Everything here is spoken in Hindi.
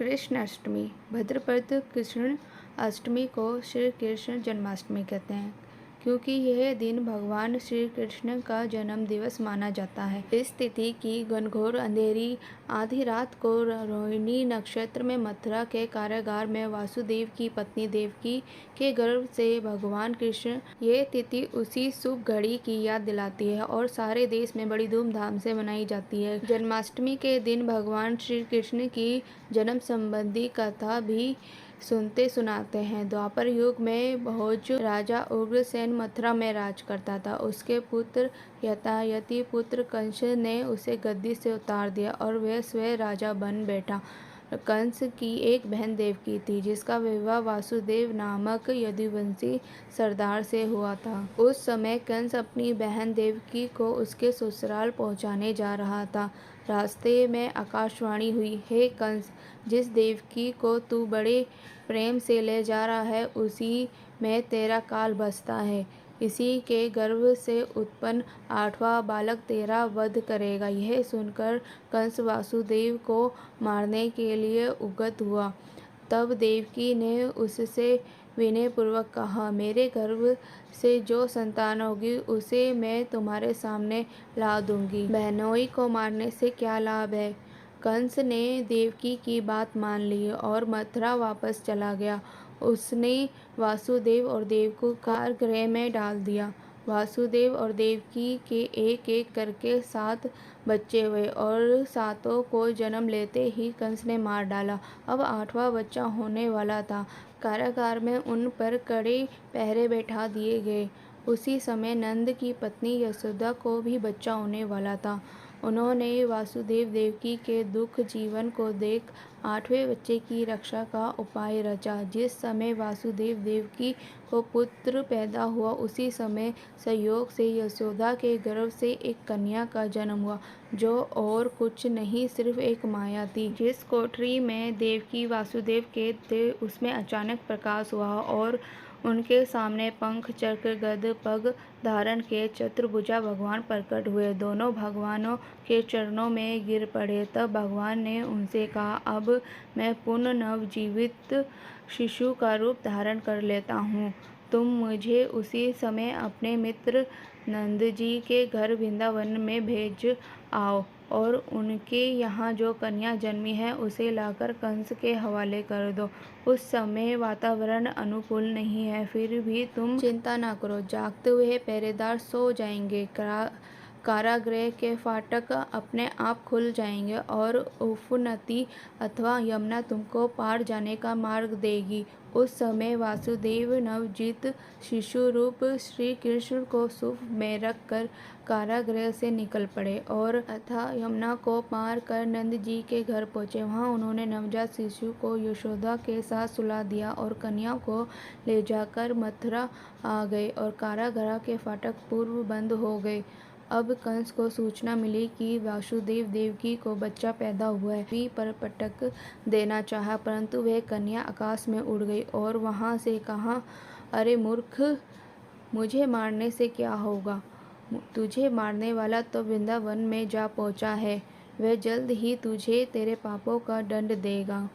कृष्ण अष्टमी। भद्रपद कृष्ण अष्टमी को श्री कृष्ण जन्माष्टमी कहते हैं, क्योंकि यह दिन भगवान श्री कृष्ण का जन्म दिवस माना जाता है। इस तिथि की घनघोर अंधेरी आधी रात को रोहिणी नक्षत्र में मथुरा के कारागार में वासुदेव की पत्नी देवकी के गर्भ से भगवान कृष्ण, ये तिथि उसी शुभ घड़ी की याद दिलाती है और सारे देश में बड़ी धूमधाम से मनाई जाती है। जन्माष्टमी के दिन भगवान श्री कृष्ण की जन्म संबंधी कथा भी सुनते सुनाते हैं। द्वापर युग में भोज राजा उग्रसेन मथुरा में राज करता था। उसके पुत्र यथायति पुत्र कंस ने उसे गद्दी से उतार दिया और वह स्वयं राजा बन बैठा। कंस की एक बहन देवकी थी, जिसका विवाह वासुदेव नामक यदुवंशी सरदार से हुआ था। उस समय कंस अपनी बहन देवकी को उसके ससुराल पहुंचाने जा रहा था। रास्ते में आकाशवाणी हुई, हे कंस, जिस देवकी को तू बड़े प्रेम से ले जा रहा है, उसी में तेरा काल बसता है। इसी के गर्भ से उत्पन्न 8वां बालक तेरा वध करेगा। यह सुनकर कंस वासुदेव को मारने के लिए उद्यत हुआ। तब देवकी ने उससे विनयपूर्वक कहा, मेरे गर्भ से जो संतान होगी उसे मैं तुम्हारे सामने ला दूंगी। बहनोई को मारने से क्या लाभ है। कंस ने देवकी की बात मान ली और मथुरा वापस चला गया। उसने वासुदेव और देवकी को कारागृह में डाल दिया। वासुदेव और देवकी के एक एक करके 7 बच्चे हुए और सातों को जन्म लेते ही कंस ने मार डाला। अब 8वां बच्चा होने वाला था। कारागार में उन पर कड़े पहरे बैठा दिए गए। उसी समय नंद की पत्नी यशोदा को भी बच्चा होने वाला था। उन्होंने वासुदेव देवकी के दुख जीवन को देख 8वें बच्चे की रक्षा का उपाय रचा। जिस समय वासुदेव देवकी को पुत्र पैदा हुआ, उसी समय संयोग से यशोदा के गर्भ से एक कन्या का जन्म हुआ, जो और कुछ नहीं सिर्फ एक माया थी। जिस कोठरी में देवकी वासुदेव के थे, उसमें अचानक प्रकाश हुआ और उनके सामने पंख, चक्र, गद पग धारण के चतुर्भुजा भगवान प्रकट हुए। दोनों भगवानों के चरणों में गिर पड़े। तब भगवान ने उनसे कहा, अब मैं पुनः नवजीवित शिशु का रूप धारण कर लेता हूँ। तुम मुझे उसी समय अपने मित्र नंद जी के घर वृंदावन में भेज आओ और उनके यहाँ जो कन्या जन्मी है उसे लाकर कंस के हवाले कर दो। उस समय वातावरण अनुकूल नहीं है, फिर भी तुम चिंता ना करो, जागते हुए पहरेदार सो जाएंगे। कारागृह के फाटक अपने आप खुल जाएंगे और उफनती अथवा यमुना तुमको पार जाने का मार्ग देगी। उस समय वासुदेव नवजीत शिशु रूप श्री कृष्ण को सुफ में रख कर कारागृह से निकल पड़े और अथवा यमुना को पार कर नंद जी के घर पहुँचे। वहाँ उन्होंने नवजात शिशु को यशोदा के साथ सुला दिया और कन्या को ले जाकर मथुरा आ गए और कारागृह के फाटक पूर्व बंद हो गए। अब कंस को सूचना मिली कि वासुदेव देवकी को बच्चा पैदा हुआ है। भी पर पटक देना चाहा, परंतु वह कन्या आकाश में उड़ गई और वहां से कहा, अरे मूर्ख, मुझे मारने से क्या होगा। तुझे मारने वाला तो वृंदावन में जा पहुंचा है। वह जल्द ही तुझे तेरे पापों का दंड देगा।